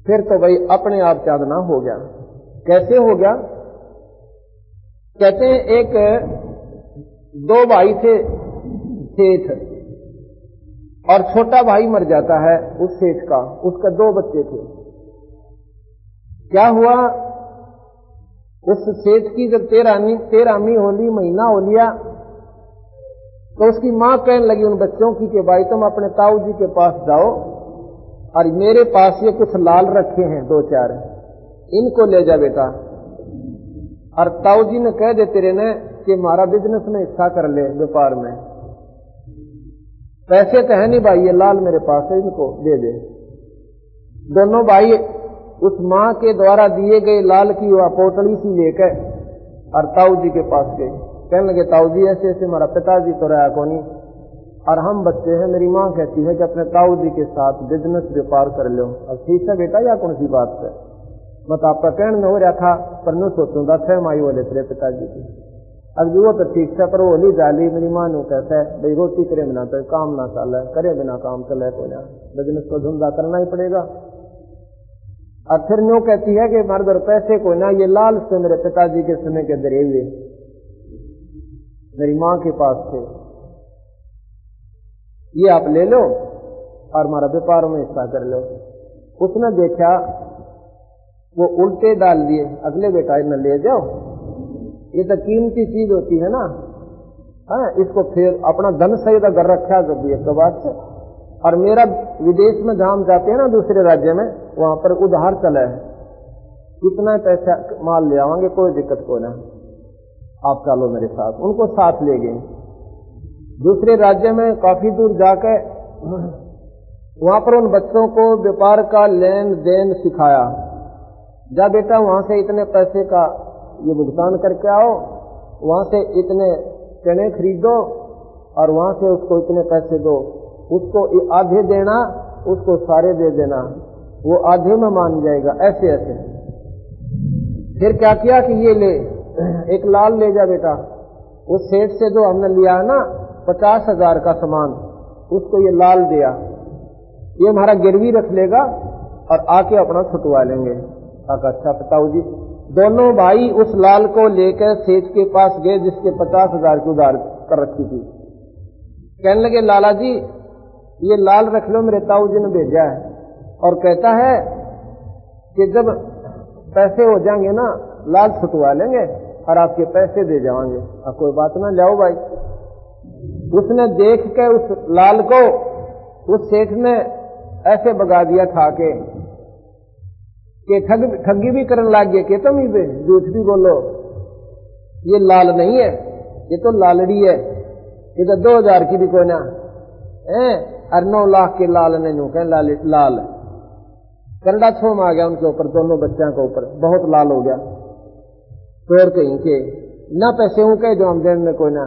फिर तो भाई अपने आप चांदना हो गया। कैसे हो गया? कहते हैं एक दो भाई थे सेठ, और छोटा भाई मर जाता है उस सेठ का, उसका दो बच्चे थे। क्या हुआ, उस सेठ की जब तेरहवीं होली, महीना हो लिया, तो उसकी मां कहने लगी उन बच्चों की कि भाई तुम अपने ताऊ जी के पास जाओ, और मेरे पास ये कुछ लाल रखे हैं दो चार, इनको ले जा बेटा। और ताऊ जी ने कह दे तेरे ने कि हमारा बिजनेस में हिस्सा कर ले, व्यापार में पैसे तो है नहीं भाई, ये लाल मेरे पास है, इनको दे दे। दोनों भाई उस मां के द्वारा दिए गए लाल की वह पोटली सी लेकर और ताऊ जी के पास गए। कहने लगे ताऊ जी ऐसे ऐसे हमारा पिताजी तो रहा को नहीं, और हम बच्चे हैं, मेरी मां कहती है कि अपने ताऊ जी के साथ बिजनेस व्यापार कर लो। अब ठीक है बेटा, या कौन सी बात है, मत आपका कहने में हो रहा था, पर न सोचूंगा 6 माई बोले तेरे पिताजी की। अब वो तो ठीक था, पर वो होली जाली मेरी मां ने कहता है भाई रोटी करे बिना तो काम ना चले, करे बिना काम चले को ना, बिजनेस को धंधा करना ही पड़ेगा। और फिर न्यू कहती है कि हमारे घर पैसे को ना, ये लाल से मेरे पिताजी के समय के दरे हुए मेरी मां के पास थे, ये आप ले लो और हमारा व्यापार में हिस्सा कर लो। उसने देखा वो उल्टे डाल दिए, अगले बेटा इन्हें ले जाओ, ये तो कीमती चीज होती है ना, है इसको फिर अपना धन सही तो घर रखा जब भी एक बात से। और मेरा विदेश में जहां हम जाते हैं ना दूसरे राज्य में, वहां पर उधार चला है, कितना पैसा माल ले आवांगे, कोई दिक्कत को ना, आप चलो मेरे साथ। उनको साथ ले गए दूसरे राज्य में, काफी दूर जाकर वहां पर उन बच्चों को व्यापार का लेन देन सिखाया। जा बेटा वहां से इतने पैसे का ये भुगतान करके आओ, वहां से इतने चने खरीदो और वहां से उसको इतने पैसे दो, उसको आधे देना, उसको सारे दे देना, वो आधे में मान जाएगा। ऐसे ऐसे फिर क्या किया कि ये ले एक लाल ले जा बेटा, उस सेठ से जो हमने लिया है ना 50,000 का सामान, उसको ये लाल दिया, ये हमारा गिरवी रख लेगा और आके अपना छुटवा लेंगे। अच्छा पिताऊ जी। दोनों भाई उस लाल को लेकर सेठ के पास गए जिसके 50,000 की उधार कर रखी थी। कहने लगे लाला जी ये लाल रख लो, मेरे ताऊ जी ने भेजा है, और कहता है कि जब पैसे हो जाएंगे ना लाल छुटवा लेंगे और आपके पैसे दे जाएंगे। अब कोई बात ना, लाओ भाई। उसने देख के उस लाल को उस सेठ ने ऐसे भगा दिया खा के कि ठगी भी करने लग गए कि तुम ही पे झूठ भी बोलो, ये लाल नहीं है, ये तो लालड़ी है, ये तो 2000 की भी कोई ना है, और 9 लाख के लाल ने यूं कह लाल कंडा छोम आ गया उनके ऊपर, दोनों बच्चों के ऊपर बहुत लाल हो गया। चोर कहीं के ना पैसे हूं कह जो हम देने में कोई ना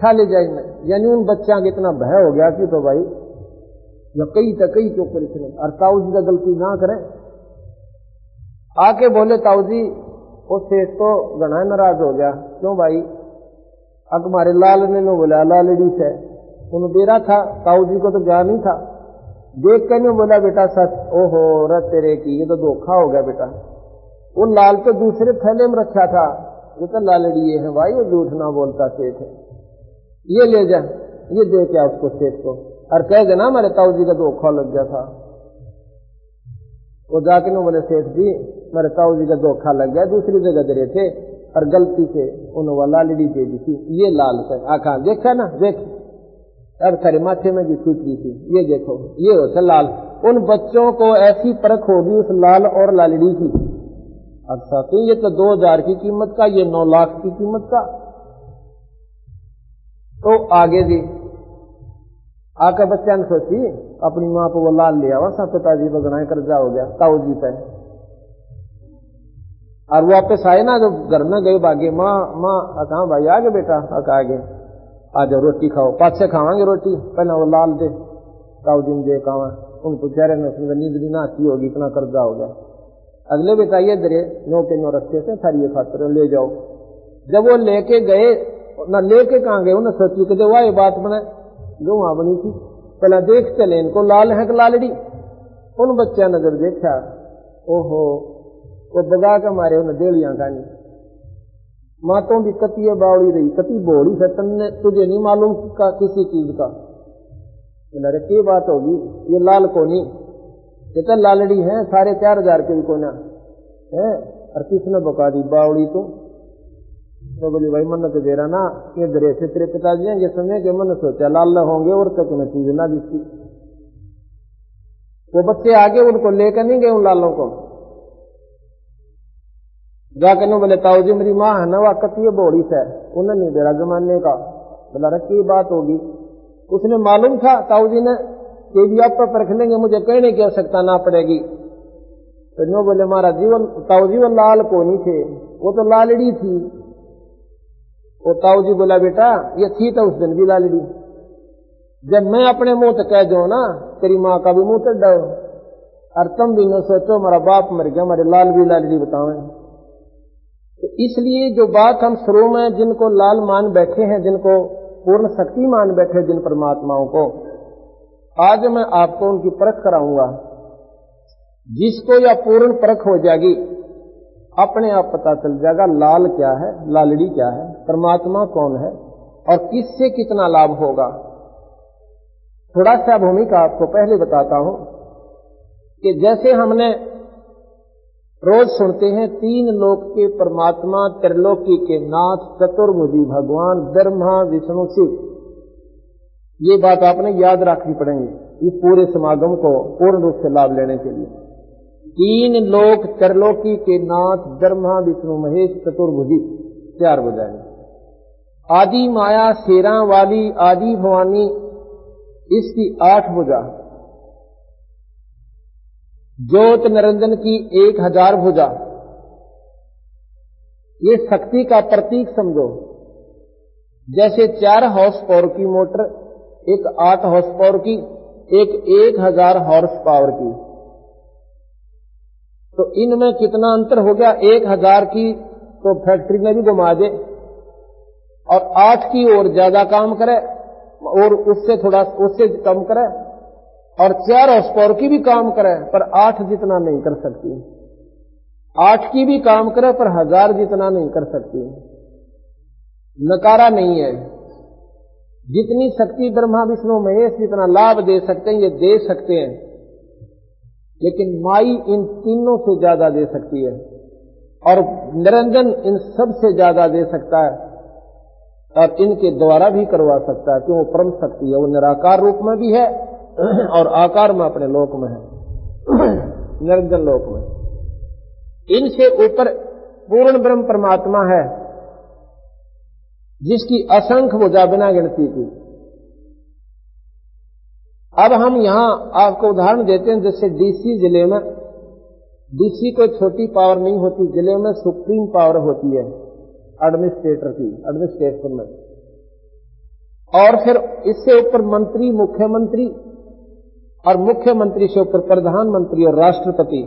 खा ले जाए, यानी उन बच्चा के इतना भय हो गया कि तो भाई जो कई के ऊपर इतने, और ताऊ जी का गलती ना करें। आके बोले ताऊ जी वो सेठ तो घना नाराज हो गया, क्यों भाई? अब हमारे लाल ने नो बोला लालड़ी से उन्हें दे रहा था, ताऊ जी को तो ज्ञान नहीं था, देख कर नहीं बोला बेटा सच, ओहो रत तेरे की, ये तो धोखा हो गया बेटा, वो लाल तो दूसरे थैले में रखा था, ये तो लालड़ी है भाई, वो झूठ ना बोलता सेठ है, ये ले जा, ये दे क्या उसको सेठ को, और कह देना हमारे ताऊ जी का धोखा लग गया था। वो जाके नो बोले सेठ जी मेरे ताऊ जी का धोखा लग गया, दूसरी जगह दे रहे थे और गलती से उन्होंने लालड़ी दे दी थी, ये लाल कर आखा देखा ना, देख अब तेरे माथे में भी छूट रही थी, ये देखो ये होता लाल। उन बच्चों को ऐसी परख होगी उस लाल और लालड़ी की। अच्छा तो ये तो 2000 की कीमत का, ये 9 लाख की कीमत का। तो आगे जी आकर बच्चा ने सोची अपनी माँ को वो लाल लिया हुआ सब पिताजी को गणाए कर्जा हो गया ताऊ जी पे। और वापस आए ना, जो घर में गए भागे, माँ कहाँ भाई आगे बेटा, आगे आ जाओ रोटी खाओ, पाछे खावांगे रोटी, पहले वो लाल दे ताऊ जी दे खावा। उनको चेहरे में नींद भी ना आती होगी, इतना कर्जा हो गया। अगले बेटा ये दरे नो के नो रखे थे थारी ये खातर ले जाओ। जब वो लेके गए ना, लेके कहाँ गए, उन्हें सोची कि वाह ये बात बने जो वहां बनी थी, पहले देख चले इनको लाल है कि लालड़ी। उन बच्चा ने जब देखा, ओहो वो बगा के मारे उन्हें डेलियां खानी। मातों भी कती बावड़ी रही, कती बोली है, तन्ने तुझे नहीं मालूम का किसी चीज का। अरे क्या बात होगी, ये लाल को नहीं, ये तो लालड़ी है, 4,500 के भी कोना है। और किसने बका दी बावड़ी तो बोली भाई मन तो दे रहा ना, ये दरे से तेरे पिताजी हैं, ये समय के मन सोचा लाल होंगे और तक न चीज ना दिखती। वो बच्चे आगे उनको लेकर नहीं गए उन लालों को, जाकर नो बोले ताऊ जी मेरी माँ है ना, वह कती बोड़ी से उन्हें नहीं दे रहा जमाने का। बोला रखी बात होगी, उसने मालूम था ताऊ जी ने कि भी आप पर परख लेंगे, मुझे कहने की आवश्यकता ना पड़ेगी। तो नो बोले हमारा जीवन ताऊ जी वो लाल को नहीं थे, वो तो लालड़ी थी। वो ताऊ जी बोला बेटा ये थी तो उस दिन भी लालड़ी, जब मैं अपने मुंह तक कह जाऊं ना तेरी माँ का भी मुंह तक डाओ, और तुम भी न सोचो हमारा बाप मर गया हमारे लाल भी लालड़ी बताओ। तो इसलिए जो बात हम शुरू में जिनको लाल मान बैठे हैं, जिनको पूर्ण शक्ति मान बैठे जिन परमात्माओं को, आज मैं आपको उनकी परख कराऊंगा। जिसको या पूर्ण परख हो जाएगी अपने आप पता चल जाएगा लाल क्या है, लालड़ी क्या है, परमात्मा कौन है और किससे कितना लाभ होगा। थोड़ा सा भूमिका आपको पहले बताता हूं कि जैसे हमने रोज सुनते हैं 3 लोक के परमात्मा, त्रिलोकी के नाथ, चतुर्भुजी भगवान ब्रह्मा विष्णु शिव, ये बात आपने याद रखनी पड़ेगी इस पूरे समागम को पूर्ण रूप से लाभ लेने के लिए। 3 लोक त्रिलोकी के नाथ ब्रह्मा विष्णु महेश चतुर्भुजी, 4 बुझाएंगे। आदि माया शेरा वाली आदि भवानी, इसकी 8 भुजा। ज्योत निरंजन की 1000 भुजा। ये शक्ति का प्रतीक समझो। जैसे 4 हॉर्स पावर की मोटर, एक 8 हॉर्स पावर की, एक 1000 हॉर्स पावर की, तो इनमें कितना अंतर हो गया। 1000 की तो फैक्ट्री में भी घुमा दे और 8 की और ज्यादा काम करे और उससे थोड़ा उससे कम करे, और 4 हॉर्स पावर की भी काम करे पर 8 जितना नहीं कर सकती। 8 की भी काम करे पर 1000 जितना नहीं कर सकती। नकारा नहीं है। जितनी शक्ति ब्रह्मा विष्णु महेश जितना लाभ दे सकते हैं ये दे सकते हैं, लेकिन माई इन तीनों से ज्यादा दे सकती है और निरंजन इन सब से ज्यादा दे सकता है और इनके द्वारा भी करवा सकता है, क्यों वो परम शक्ति है। वो निराकार रूप में भी है और आकार में अपने लोक में है, निरंजन लोक में। इनसे ऊपर पूर्ण ब्रह्म परमात्मा है जिसकी असंख्य भुजा बिना गिनती की। अब हम यहां आपको उदाहरण देते हैं, जैसे डीसी जिले में, डीसी कोई छोटी पावर नहीं होती, जिले में सुप्रीम पावर होती है एडमिनिस्ट्रेटर की, एडमिनिस्ट्रेशन में। और फिर इससे ऊपर मंत्री, मुख्यमंत्री, और मुख्यमंत्री से ऊपर प्रधानमंत्री और राष्ट्रपति।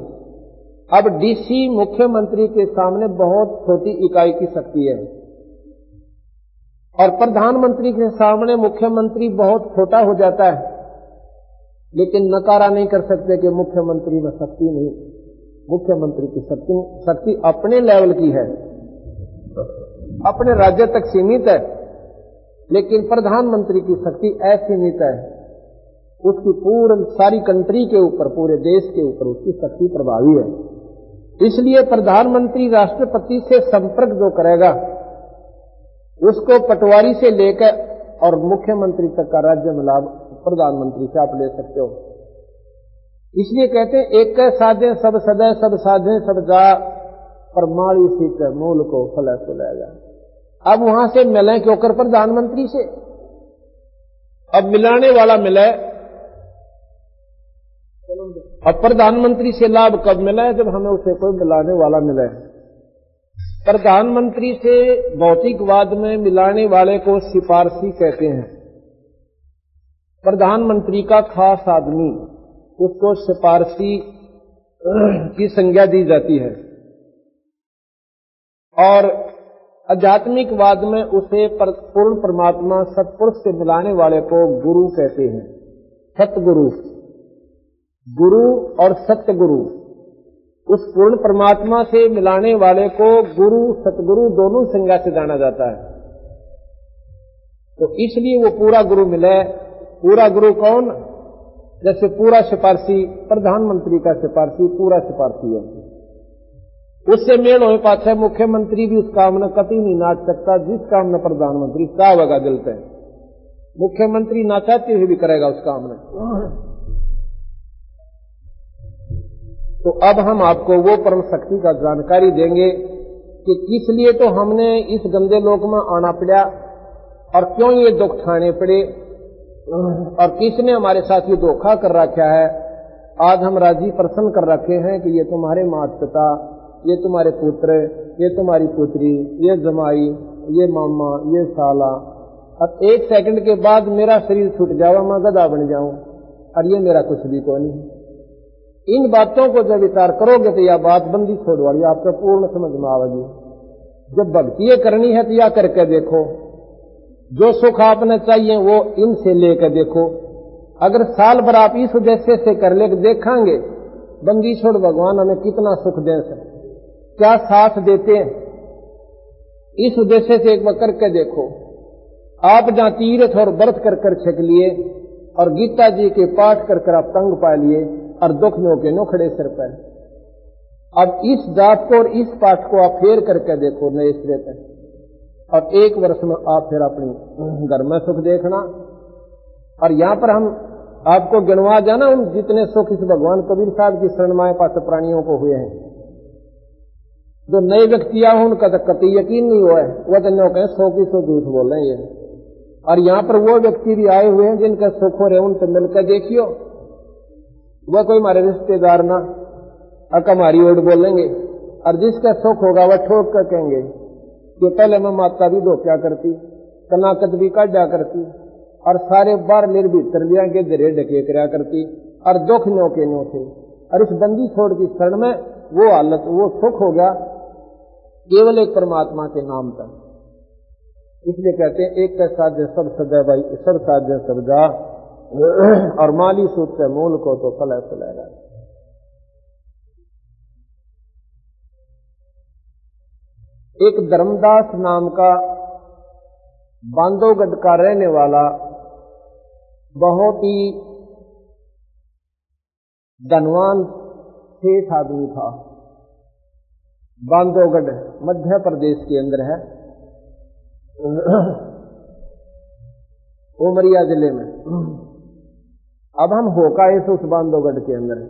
अब डीसी मुख्यमंत्री के सामने बहुत छोटी इकाई की शक्ति है और प्रधानमंत्री के सामने मुख्यमंत्री बहुत छोटा हो जाता है, लेकिन नकारा नहीं कर सकते कि मुख्यमंत्री में शक्ति नहीं। मुख्यमंत्री की शक्ति अपने लेवल की है, अपने राज्य तक सीमित है, लेकिन प्रधानमंत्री की शक्ति असीमित है। उसकी पूर्ण सारी कंट्री के ऊपर, पूरे देश के ऊपर उसकी शक्ति प्रभावी है। इसलिए प्रधानमंत्री राष्ट्रपति से संपर्क जो करेगा उसको पटवारी से लेकर और मुख्यमंत्री तक का राज्य में लाभ प्रधानमंत्री से आप ले सकते हो। इसलिए कहते हैं एक साधे सब सदै, सब साधे सब जा, पर माड़ी सीख मूल को फल सुलेगा। अब वहां से मिले क्यों कर प्रधानमंत्री से, अब मिलाने वाला मिले। अब प्रधानमंत्री से लाभ कब मिला है? जब हमें उसे कोई मिलाने वाला मिले। प्रधानमंत्री से भौतिकवाद में मिलाने वाले को सिफारशी कहते हैं। प्रधानमंत्री का खास आदमी, उसको सिफारशी की संज्ञा दी जाती है। और आध्यात्मिकवाद में उसे पूर्ण परमात्मा सत्पुरुष से मिलाने वाले को गुरु कहते हैं। सतगुरु, गुरु और सतगुरु, उस पूर्ण परमात्मा से मिलाने वाले को गुरु सतगुरु दोनों संज्ञा से जाना जाता है। तो इसलिए वो पूरा गुरु मिले। पूरा गुरु कौन? जैसे पूरा सिफारशी, प्रधानमंत्री का सिफारशी पूरा सिफारशी है। उससे मेल हो पाता है। मुख्यमंत्री भी उस काम में कभी नहीं नाच सकता जिस काम में प्रधानमंत्री चाहेगा दिलते हैं। मुख्यमंत्री ना चाहते हुए भी करेगा उस काम में। तो अब हम आपको वो परम शक्ति का जानकारी देंगे कि किस लिए तो हमने इस गंदे लोक में आना पड़ा और क्यों ये दुख ठाने पड़े और किसने हमारे साथ ये धोखा कर रखा है। आज हम राजी प्रसन्न कर रखे हैं कि ये तुम्हारे माता पिता, ये तुम्हारे पुत्र, ये तुम्हारी पुत्री, ये जमाई, ये मामा, ये साला, अब एक सेकंड के बाद मेरा शरीर छूट जावा, मैं गधा बन जाऊं और ये मेरा कुछ भी को नहीं। इन बातों को जब विचार करोगे तो यह बात बंदी छोड़ वाली आपको पूर्ण समझ में आवेगी। जब भक्ति करनी है तो यह करके देखो। जो सुख आपने चाहिए वो इनसे लेकर देखो। अगर साल भर आप इस उद्देश्य से कर ले देखेंगे बंदी छोड़ भगवान हमें कितना सुख दे सकते, क्या साथ देते हैं। इस उद्देश्य से एक बार करके देखो। आप जहां तीर्थ और व्रत कर छक लिए और गीता जी के पाठ कर आप तंग पा लिए और दुख नो के नो खड़े सिर पर। अब इस जाप को और इस पाठ को आप फेर करके देखो नए सिरे पर और एक वर्ष में आप फिर अपनी घर में सुख देखना। और यहां पर हम आपको गिनवा जाना उन जितने सुख इस भगवान कबीर साहब की शरणमाए पास प्राणियों को हुए हैं। जो नए व्यक्ति आए उनका तो कतई यकीन नहीं हुआ है, वह तो नो कहें 100 की 100 झूठ बोल रहे हैं। और यहां पर वो व्यक्ति भी आए हुए हैं जिनका सुख हो रहे उनसे मिलकर देखियो। वह कोई हमारे रिश्तेदार ना हमारी ओर बोलेंगे और जिसका सुख होगा वह ठोक कर कहेंगे कि पहले मैं माता भी धोख्या करती, कनाकत भी काटा करती और सारे बार मेरे भीतर लिया के जरे ढके करा करती और दुख नो के नो थे। और इस बंदी छोड़ की शरण में वो हालत, वो सुख हो गया केवल एक परमात्मा के नाम पर। इसलिए कहते हैं एक का साध्य सब सदा भाई, सब साध्य सब जा और माली सूत से मूल को तो फल फैलाएगा। एक धर्मदास नाम का बांधवगढ़ का रहने वाला बहुत ही धनवान सेठ आदमी था। बांधवगढ़ मध्य प्रदेश के अंदर है, उमरिया जिले में। अब हम होकाए से उस बांधवगढ़ के अंदर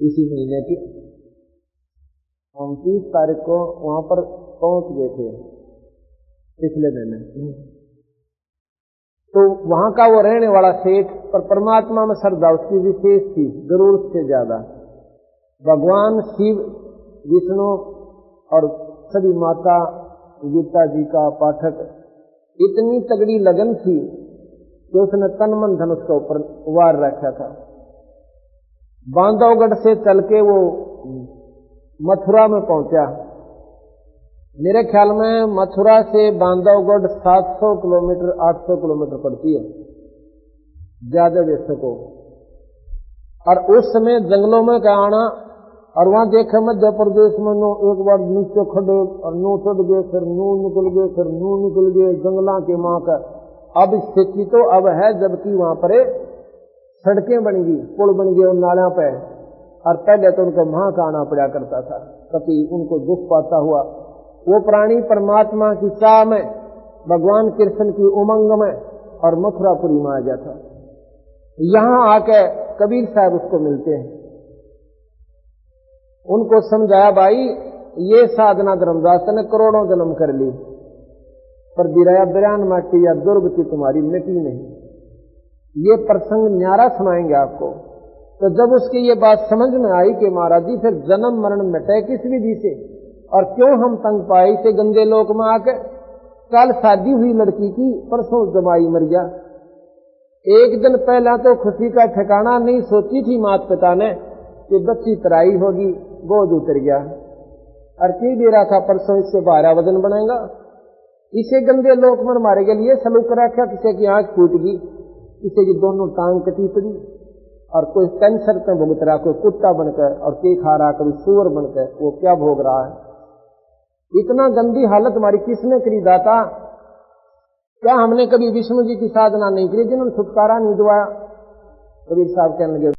इसी महीने की 29 तारीख को वहां पर पहुंच गए थे पिछले महीने। तो वहां का वो रहने वाला सेठ पर परमात्मा में श्रद्धा उसकी विशेष थी, जरूरत से ज्यादा। भगवान शिव, विष्णु और सभी माता गीता जी का पाठक इतनी तगड़ी लगन थी कि उसने तन मन धन उसके ऊपर वार रखा था। बांधवगढ़ से चल के वो मथुरा में पहुंचा। मेरे ख्याल में मथुरा से बांधवगढ़ 700 किलोमीटर 800 किलोमीटर पड़ती है ज्यादा वैसे को। और उस समय जंगलों में क्या आना और वहां देखे मध्य प्रदेश में नो एक बार नीचे खड़े और नो चढ़ गए, फिर नू निकल गए, फिर नू निकल गए जंगला के माँ का। अब स्थिति तो अब है जबकि वहां पर सड़कें बन गई, पुल बन गए उन नालियों पे। और पहले तो उनको वहां का आना पड़ा करता था, कभी उनको दुख पाता हुआ। वो प्राणी परमात्मा की चाह में, भगवान कृष्ण की उमंग में और मथुरापुरी में आ गया था। यहां आके कबीर साहब उसको मिलते हैं। उनको समझाया भाई ये साधना धर्मदास ने करोड़ों जन्म कर ली पर बिराया बिरान माटी या दुर्गति तुम्हारी मिटी नहीं। ये प्रसंग न्यारा सुनाएंगे आपको। तो जब उसकी ये बात समझ में आई कि महाराज जी फिर जन्म मरण मिटे किस विधि से, और क्यों हम तंग पाए से गंदे लोक में आके। कल शादी हुई लड़की की, परसों जमाई मर गया। एक दिन पहला तो खुशी का ठिकाना नहीं सोची थी माता पिता ने कि बच्ची तराई होगी, बोझ उतर गया। और की दे रहा था परसों इससे 12 वजन बनेगा। इसे गंदे लोक में मारे के लिए सलूक रखा, किसी की आंख फूट गई, किसी की दोनों टांग कटी पड़ी, और कोई कैंसर पे भुगत रहा, कोई कुत्ता बनकर, और के खा रहा कभी सूअर बनकर, वो क्या भोग रहा है। इतना गंदी हालत हमारी किसने करी दाता? क्या हमने कभी विष्णु जी की साधना नहीं करी जिन्होंने छुटकारा नहीं दिलाया? कबीर साहब कहने लगे